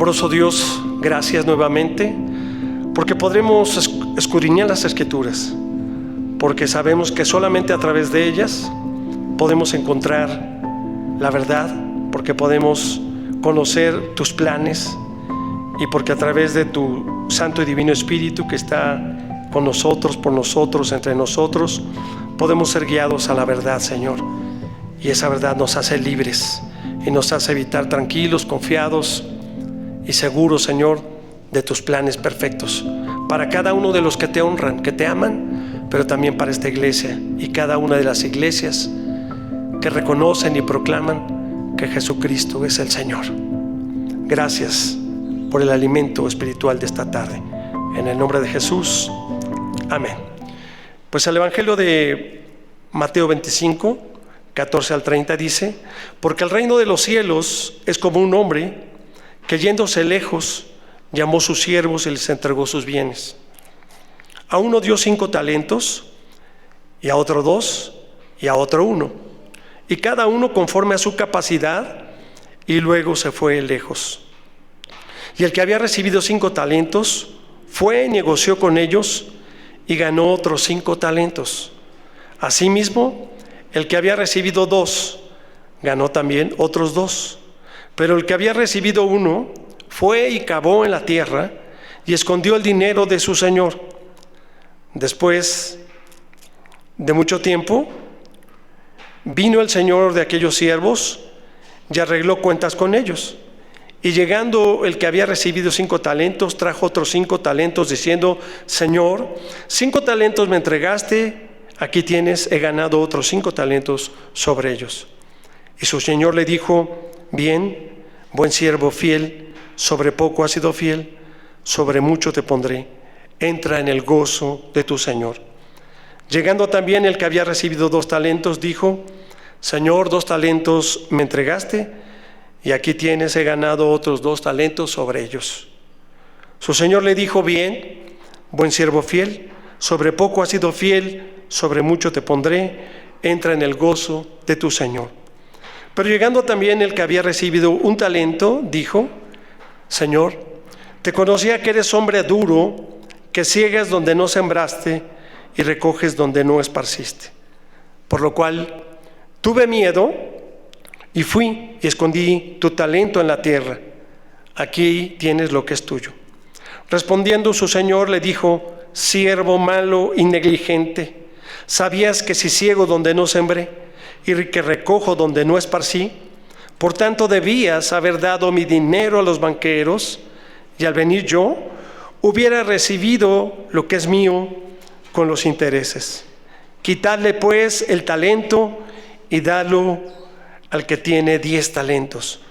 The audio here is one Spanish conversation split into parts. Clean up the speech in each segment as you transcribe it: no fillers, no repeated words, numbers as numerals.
Amoroso Dios, gracias nuevamente, porque podremos escudriñar las Escrituras, porque sabemos que solamente a través de ellas podemos encontrar la verdad, porque podemos conocer tus planes y porque a través de tu Santo y Divino Espíritu que está con nosotros, por nosotros, entre nosotros, podemos ser guiados a la verdad, Señor. Y esa verdad nos hace libres y nos hace habitar tranquilos, confiados y seguros, Señor, de tus planes perfectos para cada uno de los que te honran, que te aman, pero también para esta iglesia y cada una de las iglesias que reconocen y proclaman que Jesucristo es el Señor. Gracias por el alimento espiritual de esta tarde. En el nombre de Jesús, amén. Pues el Evangelio de Mateo 25, 14 al 30 dice: porque el reino de los cielos es como un hombre que, yéndose lejos, llamó sus siervos y les entregó sus bienes. A uno dio 5 talentos, y a otro 2, y a otro 1, y cada uno conforme a su capacidad, y luego se fue lejos. Y el que había recibido 5 talentos fue y negoció con ellos y ganó otros 5 talentos. Asimismo, el que había recibido 2 ganó también otros 2. Pero el que había recibido 1 fue y cavó en la tierra y escondió el dinero de su señor. Después de mucho tiempo, vino el señor de aquellos siervos y arregló cuentas con ellos. Y llegando el que había recibido 5 talentos, trajo otros 5 talentos, diciendo: Señor, 5 talentos me entregaste, aquí tienes, he ganado otros 5 talentos sobre ellos. Y su señor le dijo: bien, buen siervo fiel, sobre poco has sido fiel, sobre mucho te pondré, entra en el gozo de tu señor. Llegando también el que había recibido 2 talentos, dijo: Señor, 2 talentos me entregaste, y aquí tienes, he ganado otros 2 talentos sobre ellos. Su señor le dijo: bien, buen siervo fiel, sobre poco has sido fiel, sobre mucho te pondré, entra en el gozo de tu señor. Pero llegando también el que había recibido 1 talento, dijo: Señor, te conocía que eres hombre duro, que ciegas donde no sembraste y recoges donde no esparciste. Por lo cual tuve miedo y fui y escondí tu talento en la tierra. Aquí tienes lo que es tuyo. Respondiendo su señor le dijo: siervo malo y negligente, ¿sabías que si ciego donde no sembré y que recojo donde no esparcí? Por tanto debías haber dado mi dinero a los banqueros, y al venir yo hubiera recibido lo que es mío con los intereses. Quitadle pues el talento y dalo al que tiene 10 talentos,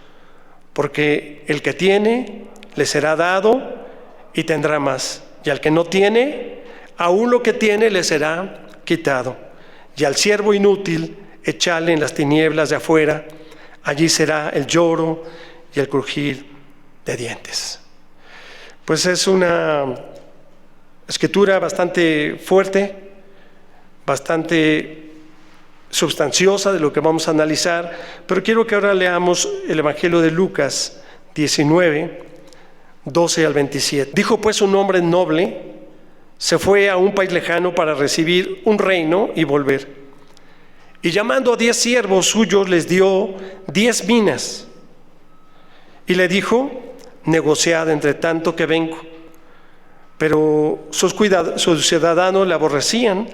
porque el que tiene le será dado y tendrá más, y al que no tiene, aún lo que tiene le será quitado. Y al siervo inútil echale en las tinieblas de afuera, allí será el lloro y el crujir de dientes. Pues es una escritura bastante fuerte, bastante sustanciosa de lo que vamos a analizar, pero quiero que ahora leamos el Evangelio de Lucas 19, 12 al 27. Dijo pues un hombre noble, se fue a un país lejano para recibir un reino y volver. Y llamando a 10 siervos suyos les dio 10 minas. Y le dijo: negociad entre tanto que vengo. Pero sus ciudadanos le aborrecían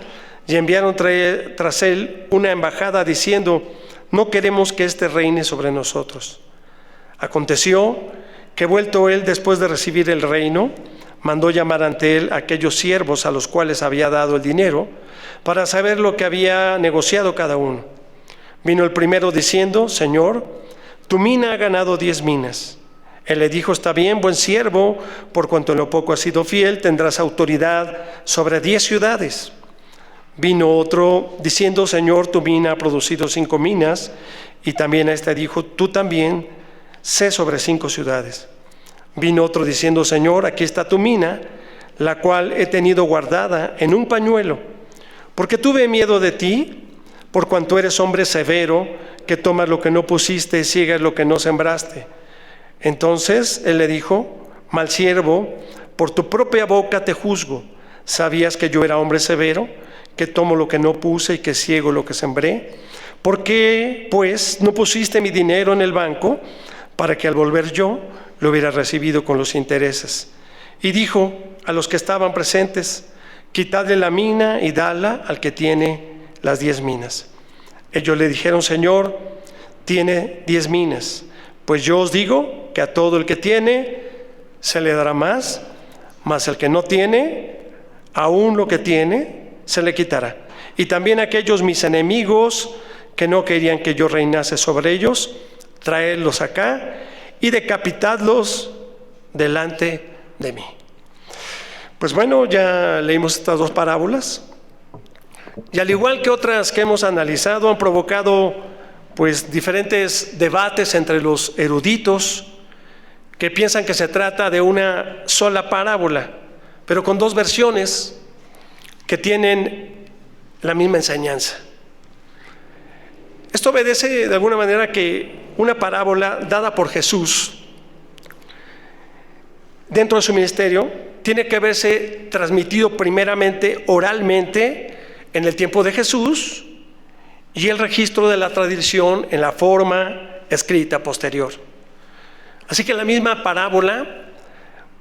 y enviaron tras él una embajada diciendo: no queremos que éste reine sobre nosotros. Aconteció que, vuelto él después de recibir el reino, mandó llamar ante él a aquellos siervos a los cuales había dado el dinero, para saber lo que había negociado cada uno. Vino el primero diciendo: Señor, tu mina ha ganado 10 minas. Él le dijo: está bien, buen siervo, por cuanto en lo poco has sido fiel, tendrás autoridad sobre 10 ciudades. Vino otro diciendo: Señor, tu mina ha producido 5 minas. Y también a este dijo: tú también sé sobre 5 ciudades. Vino otro diciendo: Señor, aquí está tu mina, la cual he tenido guardada en un pañuelo, porque tuve miedo de ti, por cuanto eres hombre severo, que tomas lo que no pusiste y ciegas lo que no sembraste. Entonces él le dijo: mal siervo, por tu propia boca te juzgo. ¿Sabías que yo era hombre severo, que tomo lo que no puse y que ciego lo que sembré? ¿Por qué, pues, no pusiste mi dinero en el banco para que al volver yo lo hubiera recibido con los intereses? Y dijo a los que estaban presentes: quitadle la mina y dala al que tiene las 10 minas. Ellos le dijeron: Señor, tiene 10 minas. Pues yo os digo que a todo el que tiene se le dará más, mas el que no tiene, aún lo que tiene se le quitará. Y también a aquellos mis enemigos que no querían que yo reinase sobre ellos, traedlos acá y decapitadlos delante de mí. Pues bueno, ya leímos estas dos parábolas, y al igual que otras que hemos analizado, han provocado pues diferentes debates entre los eruditos que piensan que se trata de una sola parábola, pero con dos versiones que tienen la misma enseñanza. Esto obedece de alguna manera que una parábola dada por Jesús dentro de su ministerio tiene que haberse transmitido primeramente oralmente en el tiempo de Jesús, y el registro de la tradición en la forma escrita posterior. Así que la misma parábola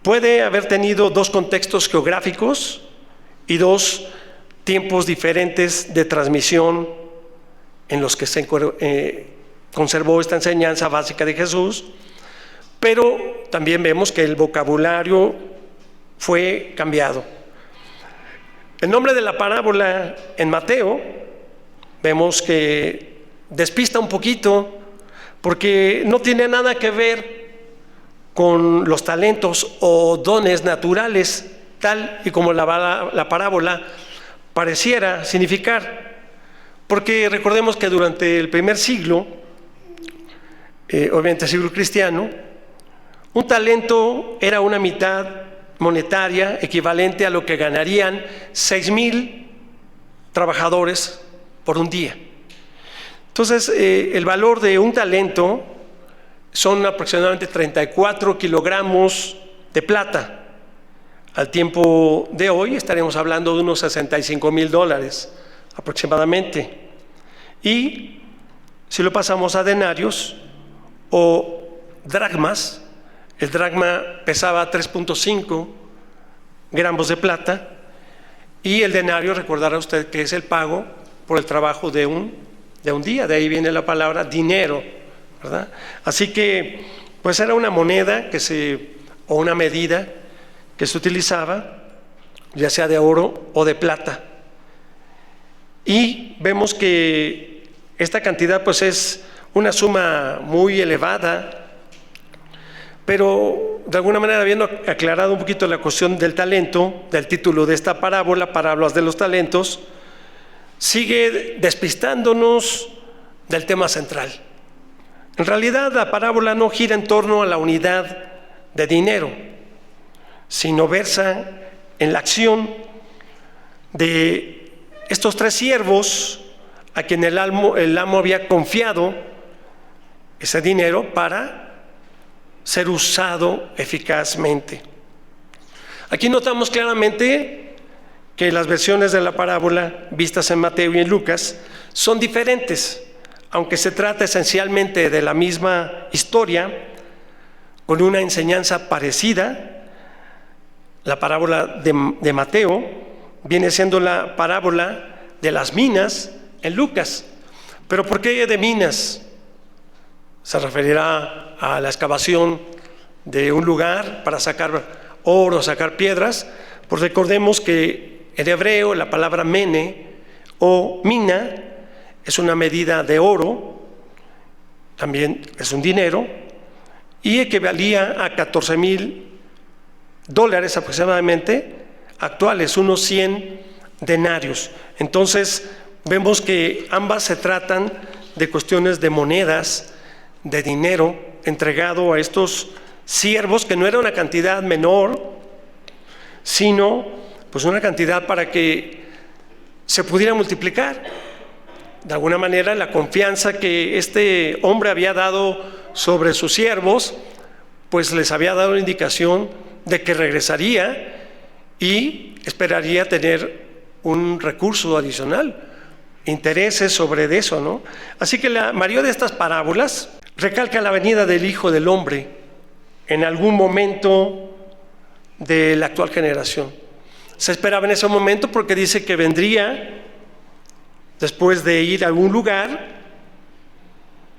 puede haber tenido dos contextos geográficos y dos tiempos diferentes de transmisión en los que se conservó esta enseñanza básica de Jesús, pero también vemos que el vocabulario fue cambiado. El nombre de la parábola en Mateo vemos que despista un poquito, porque no tiene nada que ver con los talentos o dones naturales, tal y como la parábola pareciera significar. Porque recordemos que durante el primer siglo, obviamente el siglo cristiano, un talento era una mitad monetaria equivalente a lo que ganarían 6,000 trabajadores por un día. Entonces, el valor de un talento son aproximadamente 34 kilogramos de plata. Al tiempo de hoy estaremos hablando de unos $65,000 aproximadamente. Y si lo pasamos a denarios o dracmas, el dracma pesaba 3.5 gramos de plata, y el denario, recordará usted que es el pago por el trabajo de un día. De ahí viene la palabra dinero, ¿verdad? Así que pues era una moneda o una medida que se utilizaba, ya sea de oro o de plata. Y vemos que esta cantidad pues es una suma muy elevada, pero de alguna manera, habiendo aclarado un poquito la cuestión del talento, del título de esta parábola, parábolas de los talentos, sigue despistándonos del tema central. En realidad, la parábola no gira en torno a la unidad de dinero, sino versa en la acción de estos 3 siervos a quien el amo había confiado ese dinero para ser usado eficazmente. Aquí notamos claramente que las versiones de la parábola vistas en Mateo y en Lucas son diferentes, aunque se trata esencialmente de la misma historia con una enseñanza parecida. La parábola de Mateo viene siendo la parábola de las minas en Lucas. ¿Pero por qué de minas? Se referirá a la excavación de un lugar para sacar oro, sacar piedras. Pues recordemos que en hebreo la palabra mene o mina es una medida de oro, también es un dinero, y equivalía a $14,000 aproximadamente actuales, unos 100 denarios. Entonces vemos que ambas se tratan de cuestiones de monedas, de dinero entregado a estos siervos, que no era una cantidad menor, sino pues una cantidad para que se pudiera multiplicar. De alguna manera, la confianza que este hombre había dado sobre sus siervos pues les había dado la indicación de que regresaría y esperaría tener un recurso adicional, intereses sobre eso, ¿no? Así que la mayoría de estas parábolas recalca la venida del Hijo del Hombre en algún momento de la actual generación. Se esperaba en ese momento porque dice que vendría después de ir a algún lugar,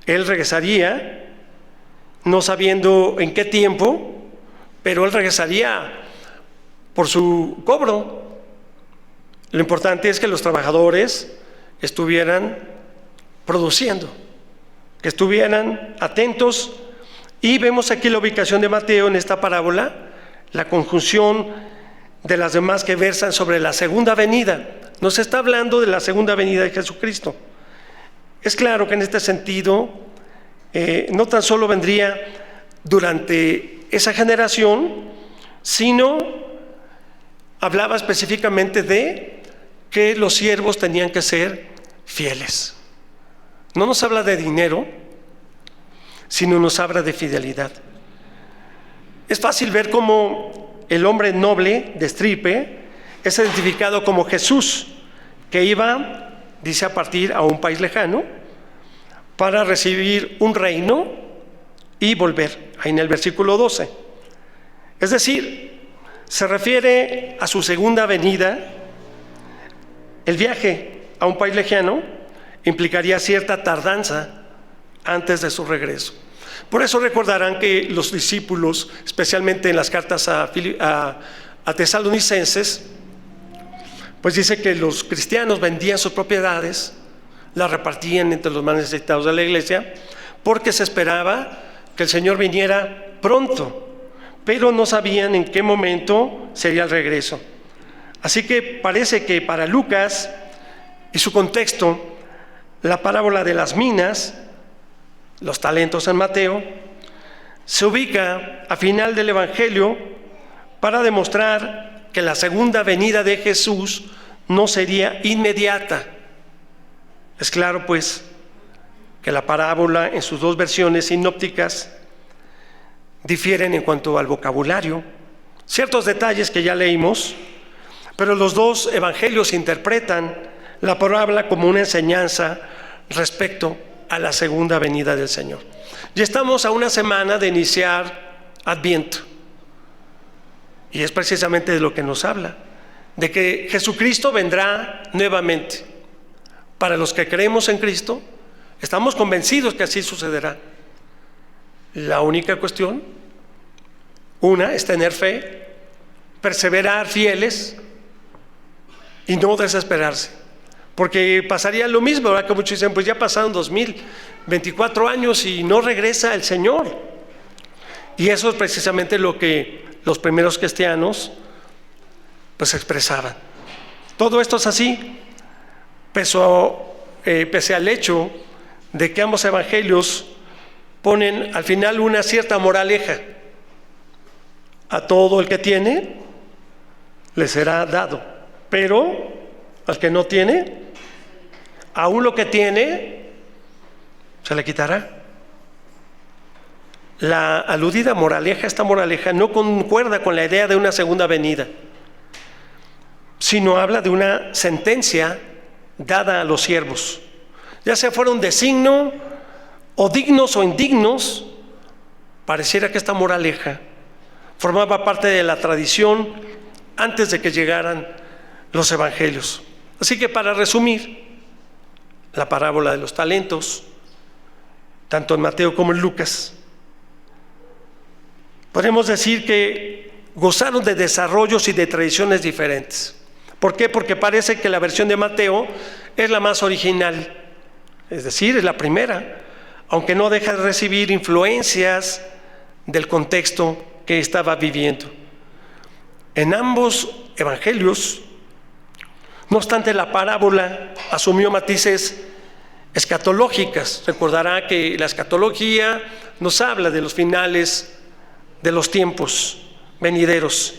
Él regresaría, no sabiendo en qué tiempo, pero Él regresaría por su cobro. Lo importante es que los trabajadores estuvieran produciendo, que estuvieran atentos. Y vemos aquí la ubicación de Mateo en esta parábola, la conjunción de las demás que versan sobre la segunda venida. Nos está hablando de la segunda venida de Jesucristo. Es claro que en este sentido no tan solo vendría durante esa generación, sino hablaba específicamente de que los siervos tenían que ser fieles. No nos habla de dinero, sino nos habla de fidelidad. Es fácil ver cómo el hombre noble de Estripe es identificado como Jesús, que iba, dice, a partir a un país lejano para recibir un reino y volver, ahí en el versículo 12. Es decir, se refiere a su segunda venida. El viaje a un país lejano implicaría cierta tardanza antes de su regreso. Por eso recordarán que los discípulos, especialmente en las cartas a Tesalonicenses, pues dice que los cristianos vendían sus propiedades, las repartían entre los más necesitados de la iglesia, porque se esperaba que el Señor viniera pronto, pero no sabían en qué momento sería el regreso. Así que parece que para Lucas y su contexto, la parábola de las minas, los talentos en Mateo, se ubica a final del Evangelio para demostrar que la segunda venida de Jesús no sería inmediata. Es claro, pues, que la parábola en sus dos versiones sinópticas difieren en cuanto al vocabulario, ciertos detalles que ya leímos, pero los dos evangelios interpretan la parábola como una enseñanza respecto a la segunda venida del Señor. Ya estamos a una semana de iniciar Adviento, y es precisamente de lo que nos habla, de que Jesucristo vendrá nuevamente. Para los que creemos en Cristo, estamos convencidos que así sucederá. La única cuestión, una, es tener fe, perseverar fieles y no desesperarse. Porque pasaría lo mismo, ¿verdad? Que muchos dicen, pues ya pasaron 2024 años y no regresa el Señor. Y eso es precisamente lo que los primeros cristianos pues expresaban. Todo esto es así, pese al hecho de que ambos evangelios ponen al final una cierta moraleja. A todo el que tiene le será dado, pero al que no tiene, aún lo que tiene se le quitará. La aludida moraleja, esta moraleja no concuerda con la idea de una segunda venida, sino habla de una sentencia dada a los siervos, ya sea fueron de signo o dignos o indignos. Pareciera que esta moraleja formaba parte de la tradición antes de que llegaran los evangelios. Así que, para resumir, la parábola de los talentos, tanto en Mateo como en Lucas, podemos decir que gozaron de desarrollos y de tradiciones diferentes. ¿Por qué? Porque parece que la versión de Mateo es la más original, es decir, es la primera, aunque no deja de recibir influencias del contexto que estaba viviendo. En ambos evangelios, no obstante, la parábola asumió matices escatológicas. Recordará que la escatología nos habla de los finales de los tiempos venideros,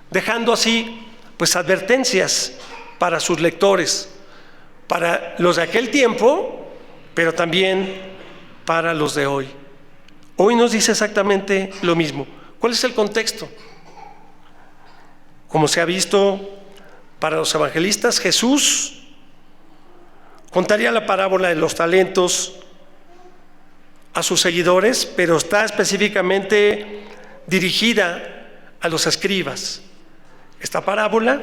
dejando así pues advertencias para sus lectores, para los de aquel tiempo, pero también para los de hoy. hoy nos dice exactamente lo mismo. ¿Cuál es el contexto? Como se ha visto para los evangelistas, Jesús contaría la parábola de los talentos a sus seguidores, pero está específicamente dirigida a los escribas. Esta parábola,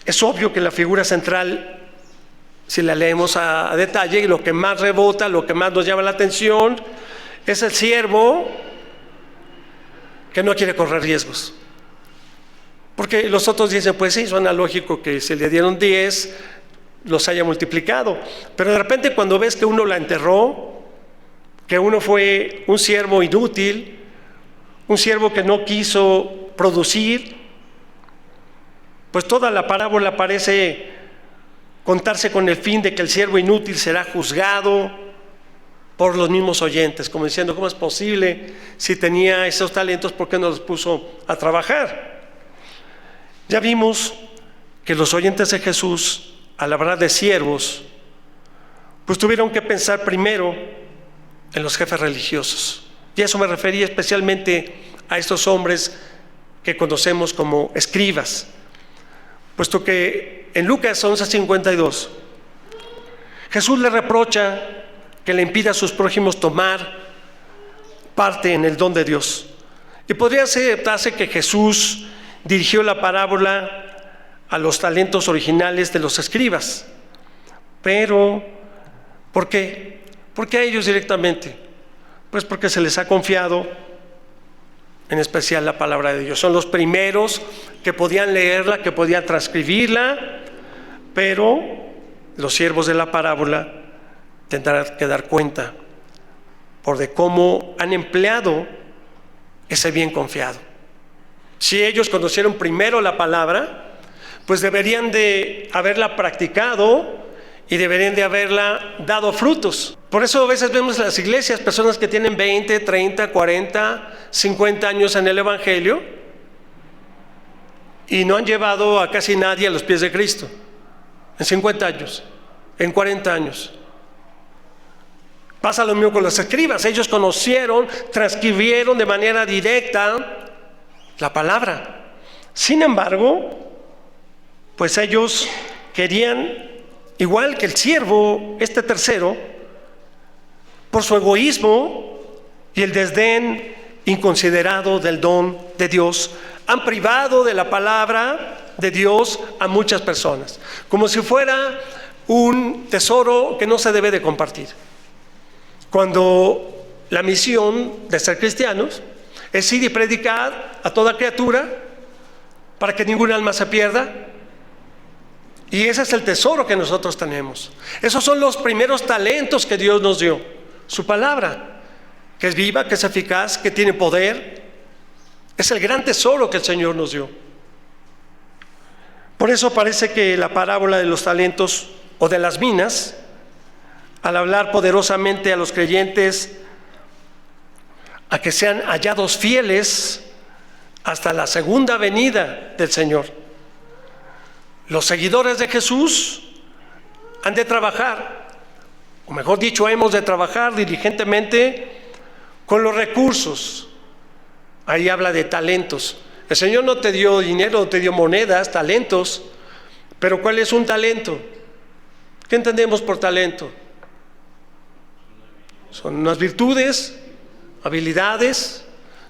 es obvio que la figura central, si la leemos a detalle, lo que más rebota, lo que más nos llama la atención, es el siervo que no quiere correr riesgos. Porque los otros dicen, pues sí, suena lógico que si le dieron 10, los haya multiplicado. Pero de repente cuando ves que uno la enterró, que uno fue un siervo inútil, un siervo que no quiso producir, pues toda la parábola parece contarse con el fin de que el siervo inútil será juzgado por los mismos oyentes, como diciendo, ¿cómo es posible? Si tenía esos talentos, ¿por qué no los puso a trabajar? Ya vimos que los oyentes de Jesús, al hablar de siervos, pues tuvieron que pensar primero en los jefes religiosos. Y a eso me refería especialmente a estos hombres que conocemos como escribas, puesto que en Lucas 11:52 Jesús le reprocha que le impida a sus prójimos tomar parte en el don de Dios. Y podría aceptarse que Jesús dirigió la parábola a los talentos originales de los escribas. Pero, ¿por qué? ¿Por qué a ellos directamente? Pues porque se les ha confiado en especial la palabra de Dios. Son los primeros que podían leerla, que podían transcribirla, pero los siervos de la parábola tendrán que dar cuenta por de cómo han empleado ese bien confiado. Si ellos conocieron primero la palabra, pues deberían de haberla practicado y deberían de haberla dado frutos. Por eso a veces vemos en las iglesias personas que tienen 20, 30, 40, 50 años en el Evangelio y no han llevado a casi nadie a los pies de Cristo. En 50 años, en 40 años. Pasa lo mismo con los escribas. Ellos conocieron, transcribieron de manera directa la palabra. Sin embargo, pues ellos querían, igual que el siervo, este tercero, por su egoísmo y el desdén inconsiderado del don de Dios, han privado de la palabra de Dios a muchas personas, como si fuera un tesoro que no se debe de compartir. Cuando la misión de ser cristianos es ir y predicar a toda criatura para que ningún alma se pierda. Y ese es el tesoro que nosotros tenemos. Esos son los primeros talentos que Dios nos dio. Su palabra, que es viva, que es eficaz, que tiene poder. Es el gran tesoro que el Señor nos dio. Por eso parece que la parábola de los talentos o de las minas, al hablar poderosamente a los creyentes a que sean hallados fieles hasta la segunda venida del Señor. Los seguidores de Jesús han de trabajar, o mejor dicho, hemos de trabajar diligentemente con los recursos. Ahí habla de talentos. El Señor no te dio dinero, no te dio monedas, talentos. Pero ¿cuál es un talento? ¿Qué entendemos por talento? Son unas virtudes, habilidades,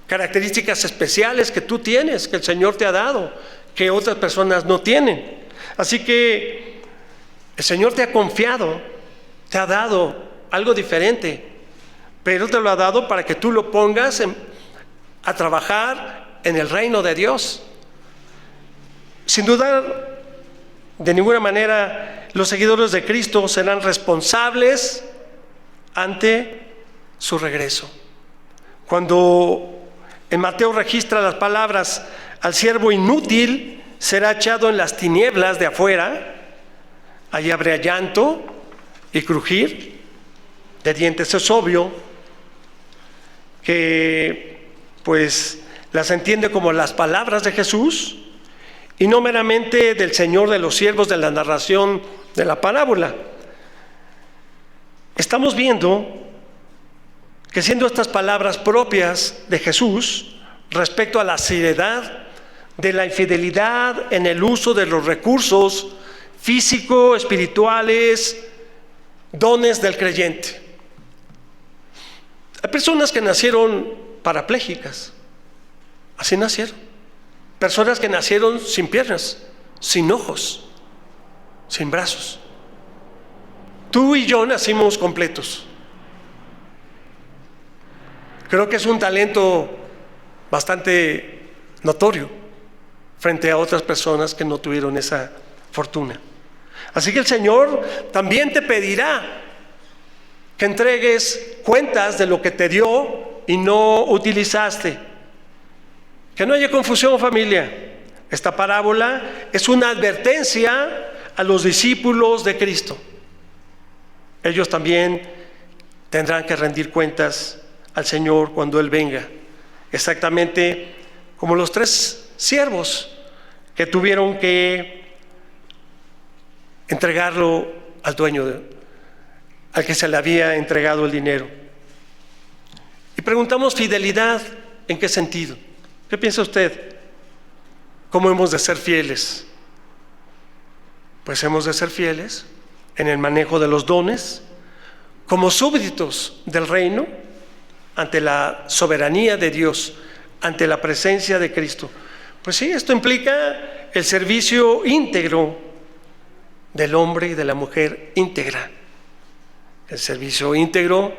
características especiales que tú tienes, que el Señor te ha dado, que otras personas no tienen. Así que el Señor te ha confiado, te ha dado algo diferente, pero te lo ha dado para que tú lo pongas a trabajar en el reino de Dios. Sin dudar, de ninguna manera, los seguidores de Cristo serán responsables ante su regreso. Cuando en Mateo registra las palabras, al siervo inútil será echado en las tinieblas de afuera, allí habrá llanto y crujir de dientes. Es obvio que pues las entiende como las palabras de Jesús y no meramente del Señor de los siervos de la narración de la parábola. Estamos viendo que siendo estas palabras propias de Jesús respecto a la seriedad de la infidelidad en el uso de los recursos físico, espirituales, dones del creyente. Hay personas que nacieron parapléjicas, así nacieron. Personas que nacieron sin piernas, sin ojos, sin brazos. Tú y yo nacimos completos. Creo que es un talento bastante notorio frente a otras personas que no tuvieron esa fortuna. Así que el Señor también te pedirá que entregues cuentas de lo que te dio y no utilizaste. Que no haya confusión, familia. Esta parábola es una advertencia a los discípulos de Cristo. Ellos también tendrán que rendir cuentas al Señor cuando Él venga, exactamente como los 3 siervos que tuvieron que entregarlo al dueño, al que se le había entregado el dinero. Y preguntamos, fidelidad, ¿en qué sentido? ¿Qué piensa usted? ¿Cómo hemos de ser fieles? Pues hemos de ser fieles en el manejo de los dones, como súbditos del reino, ante la soberanía de Dios, ante la presencia de Cristo. Pues sí, esto implica el servicio íntegro del hombre y de la mujer íntegra. El servicio íntegro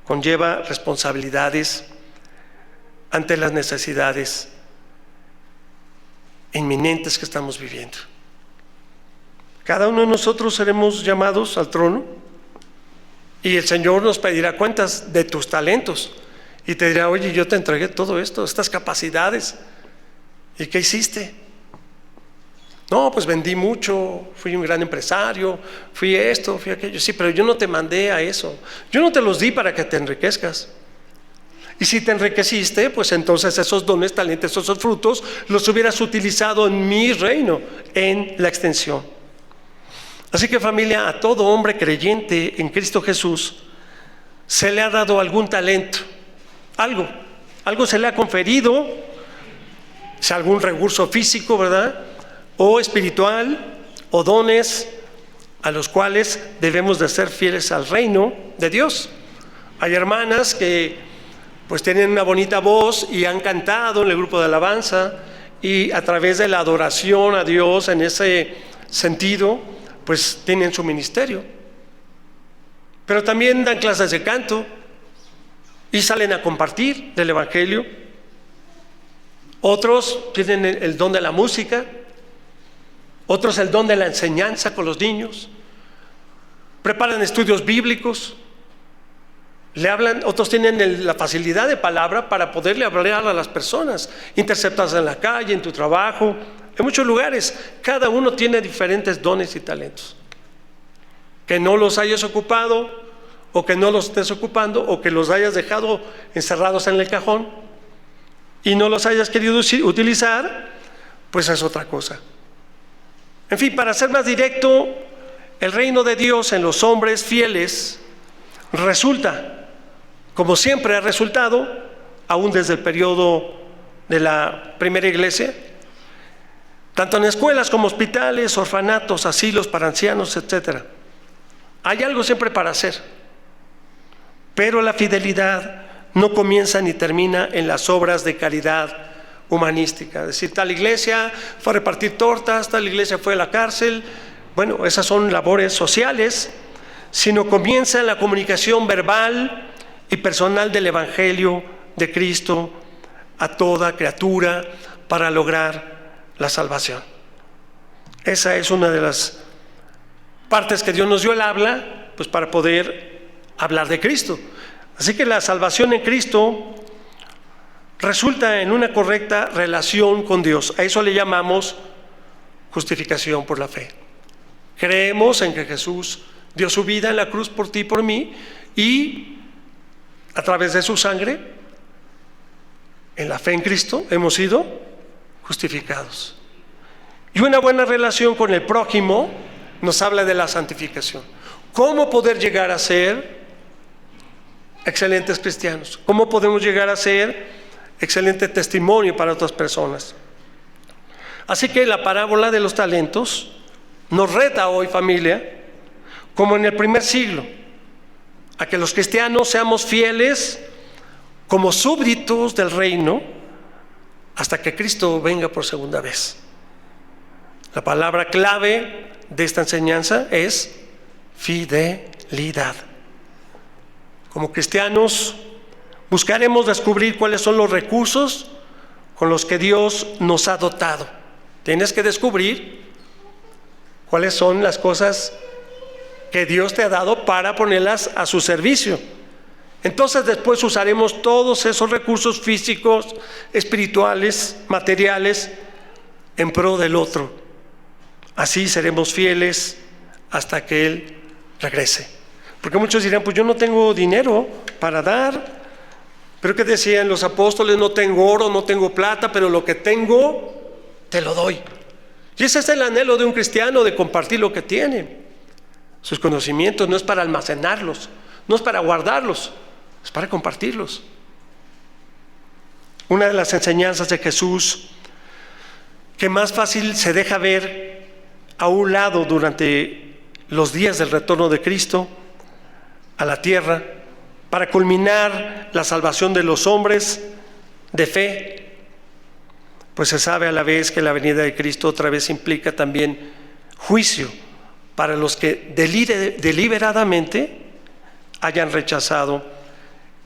conlleva responsabilidades ante las necesidades inminentes que estamos viviendo. Cada uno de nosotros seremos llamados al trono y el Señor nos pedirá cuentas de tus talentos y te dirá: oye, yo te entregué todo esto, estas capacidades, ¿y qué hiciste? No, pues vendí mucho, fui un gran empresario, fui esto, fui aquello. Sí, pero yo no te mandé a eso, yo no te los di para que te enriquezcas. Y si te enriqueciste, pues entonces esos dones, talentos, esos frutos los hubieras utilizado en mi reino, en la extensión. Así que, familia, a todo hombre creyente en Cristo Jesús se le ha dado algún talento, algo se le ha conferido, sea algún recurso físico, ¿verdad?, o espiritual, o dones a los cuales debemos de ser fieles al reino de Dios. Hay hermanas que pues tienen una bonita voz y han cantado en el grupo de alabanza, y a través de la adoración a Dios en ese sentido pues tienen su ministerio, pero también dan clases de canto y salen a compartir del Evangelio. Otros tienen el don de la música, otros el don de la enseñanza con los niños, preparan estudios bíblicos, le hablan. Otros tienen la facilidad de palabra para poderle hablar a las personas, interceptas en la calle, en tu trabajo, en muchos lugares. Cada uno tiene diferentes dones y talentos. Que no los hayas ocupado, o que no los estés ocupando, o que los hayas dejado encerrados en el cajón y no los hayas querido utilizar, pues es otra cosa. En fin, para ser más directo, el reino de Dios en los hombres fieles resulta, como siempre ha resultado, aún desde el periodo de la primera iglesia, tanto en escuelas como hospitales, orfanatos, asilos para ancianos, etc. Hay algo siempre para hacer, pero la fidelidad no comienza ni termina en las obras de caridad humanística. Es decir, tal iglesia fue a repartir tortas, tal iglesia fue a la cárcel. Bueno, esas son labores sociales, sino comienza en la comunicación verbal y personal del Evangelio de Cristo a toda criatura para lograr la salvación. Esa es una de las partes que Dios nos dio el habla, pues para poder hablar de Cristo. Así que la salvación en Cristo resulta en una correcta relación con Dios. A eso le llamamos justificación por la fe. Creemos en que Jesús dio su vida en la cruz por ti y por mí, y a través de su sangre, en la fe en Cristo, hemos sido justificados. Y una buena relación con el prójimo nos habla de la santificación. ¿Cómo poder llegar a ser excelentes cristianos? ¿Cómo podemos llegar a ser excelente testimonio para otras personas? Así que la parábola de los talentos nos reta hoy, familia, como en el primer siglo, a que los cristianos seamos fieles como súbditos del reino hasta que Cristo venga por segunda vez. La palabra clave de esta enseñanza es fidelidad. Como cristianos buscaremos descubrir cuáles son los recursos con los que Dios nos ha dotado. Tienes que descubrir cuáles son las cosas que Dios te ha dado para ponerlas a su servicio. Entonces después usaremos todos esos recursos físicos, espirituales, materiales en pro del otro. Así seremos fieles hasta que Él regrese. Porque muchos dirán, pues yo no tengo dinero para dar. Pero ¿qué decían los apóstoles? No tengo oro, no tengo plata, pero lo que tengo te lo doy. Y ese es el anhelo de un cristiano, de compartir lo que tiene. Sus conocimientos no es para almacenarlos, no es para guardarlos, es para compartirlos. Una de las enseñanzas de Jesús que más fácil se deja ver a un lado durante los días del retorno de Cristo a la tierra, para culminar la salvación de los hombres de fe, pues se sabe a la vez que la venida de Cristo otra vez implica también juicio para los que deliberadamente hayan rechazado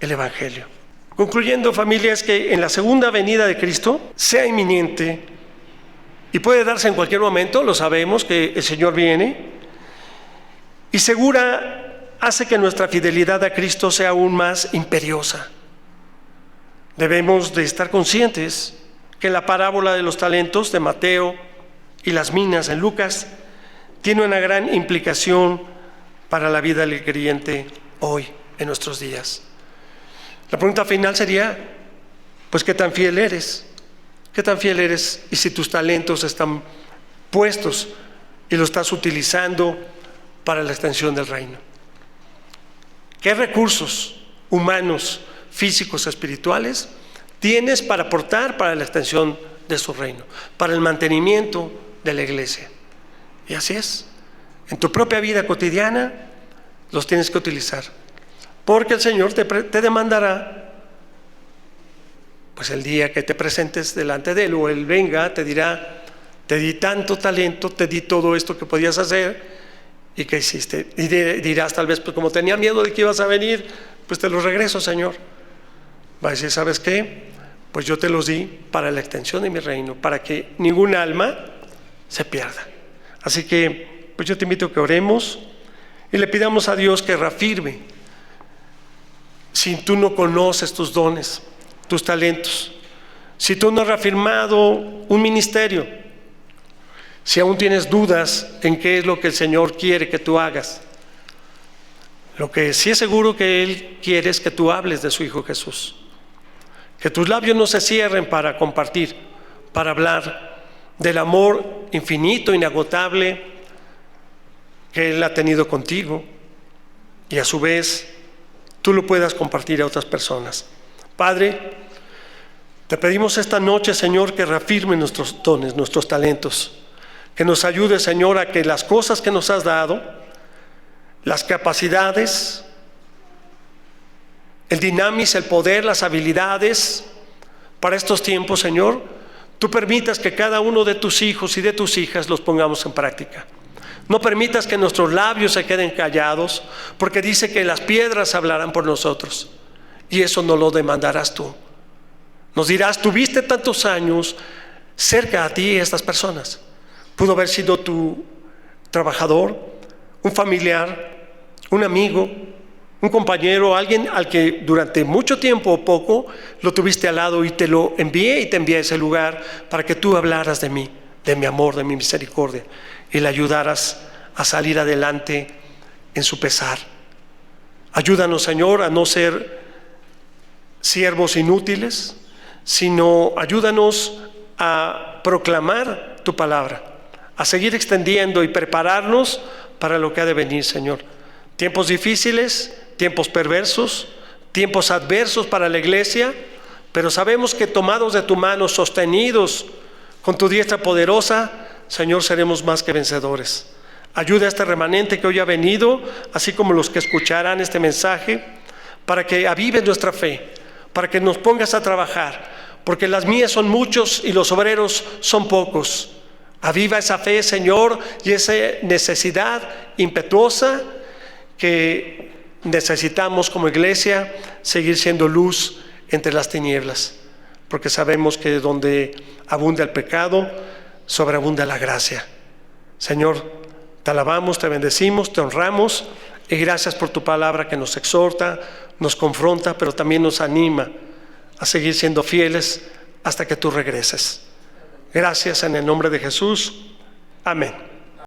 el Evangelio. Concluyendo, familia, es que en la segunda venida de Cristo, sea inminente y puede darse en cualquier momento, lo sabemos que el Señor viene, y segura hace que nuestra fidelidad a Cristo sea aún más imperiosa. Debemos de estar conscientes que la parábola de los talentos de Mateo y las minas en Lucas tiene una gran implicación para la vida del creyente hoy, en nuestros días. La pregunta final sería, pues, ¿qué tan fiel eres? ¿Qué tan fiel eres? Y si tus talentos están puestos y los estás utilizando para la extensión del reino. ¿Qué recursos humanos, físicos, espirituales tienes para aportar para la extensión de su reino, para el mantenimiento de la iglesia? Y así es, en tu propia vida cotidiana los tienes que utilizar, porque el Señor te demandará, pues el día que te presentes delante de Él, o Él venga, te dirá, te di tanto talento, te di todo esto que podías hacer, ¿y qué hiciste? Y dirás tal vez, pues como tenía miedo de que ibas a venir, pues te los regreso, Señor. Va a decir, ¿sabes qué? Pues yo te los di para la extensión de mi reino, para que ningún alma se pierda. Así que, pues yo te invito a que oremos y le pidamos a Dios que reafirme. Si tú no conoces tus dones, tus talentos, si tú no has reafirmado un ministerio, si aún tienes dudas en qué es lo que el Señor quiere que tú hagas, lo que sí es seguro que Él quiere es que tú hables de su Hijo Jesús, que tus labios no se cierren para compartir, para hablar del amor infinito, inagotable que Él ha tenido contigo, y a su vez tú lo puedas compartir a otras personas. Padre, te pedimos esta noche, Señor, que reafirme nuestros dones, nuestros talentos, que nos ayude, Señor, a que las cosas que nos has dado, las capacidades, el dinamis, el poder, las habilidades para estos tiempos, Señor, tú permitas que cada uno de tus hijos y de tus hijas los pongamos en práctica. No permitas que nuestros labios se queden callados, porque dice que las piedras hablarán por nosotros, y eso no lo demandarás tú. Nos dirás, tuviste tantos años cerca a ti estas personas. Pudo haber sido tu trabajador, un familiar, un amigo, un compañero, alguien al que durante mucho tiempo o poco lo tuviste al lado, y te lo envié y te envié a ese lugar para que tú hablaras de mí, de mi amor, de mi misericordia, y le ayudaras a salir adelante en su pesar. Ayúdanos, Señor, a no ser siervos inútiles, sino ayúdanos a proclamar tu palabra, a seguir extendiendo y prepararnos para lo que ha de venir, Señor. Tiempos difíciles, tiempos perversos, tiempos adversos para la iglesia, pero sabemos que tomados de tu mano, sostenidos con tu diestra poderosa, Señor, seremos más que vencedores. Ayuda a este remanente que hoy ha venido, así como los que escucharán este mensaje, para que avives nuestra fe, para que nos pongas a trabajar, porque las mías son muchos y los obreros son pocos. Aviva esa fe, Señor, y esa necesidad impetuosa que necesitamos como iglesia, seguir siendo luz entre las tinieblas, porque sabemos que donde abunda el pecado, sobreabunda la gracia. Señor, te alabamos, te bendecimos, te honramos, y gracias por tu palabra que nos exhorta, nos confronta, pero también nos anima a seguir siendo fieles hasta que tú regreses. Gracias en el nombre de Jesús. Amén.